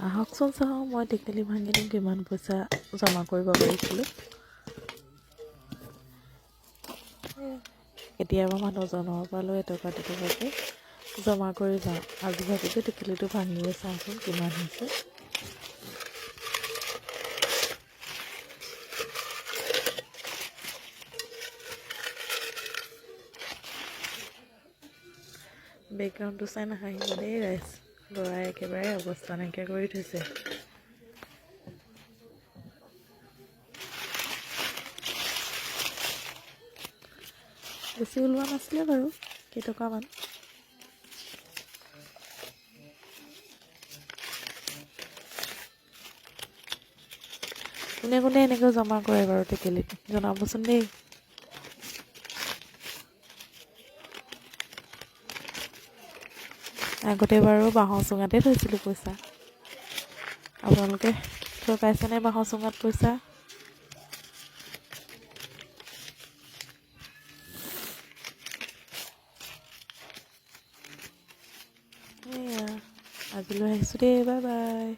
আহকচোন চাওঁ মই টেকেলি ভাঙি দিম কিমান পইচা জমা কৰিব পাৰিছিলোঁ। কেতিয়াবা মানুহজনৰ পৰা লৈ এটকা দুটকাকৈ জমা কৰি যাওঁ। আজি ভাবিছোঁ টেকেলিটো ভাঙিয়ে চাওঁচোন কিমান হৈছে। বেকগ্ৰাউণ্ডটো চাই নাহাঁহিব দেই ৰাইজ, ল'ৰাই একেবাৰে অৱস্থা নাইকিয়া কৰি থৈছে। বেছি ওলোৱা নাছিলে বাৰু, কেইটকামান। কোনে কোনে এনেকৈ জমা কৰে বাৰু টেকেলিত জনাবচোন দেই। আগতে বাৰু বাঁহৰ চুঙাতে থৈছিলোঁ পইচা। আপোনালোকে থৈ পাইছেনে বাঁহৰ চুঙাত পইচা? এয়া আজিলৈ আহিছোঁ দেই, বাই বাই।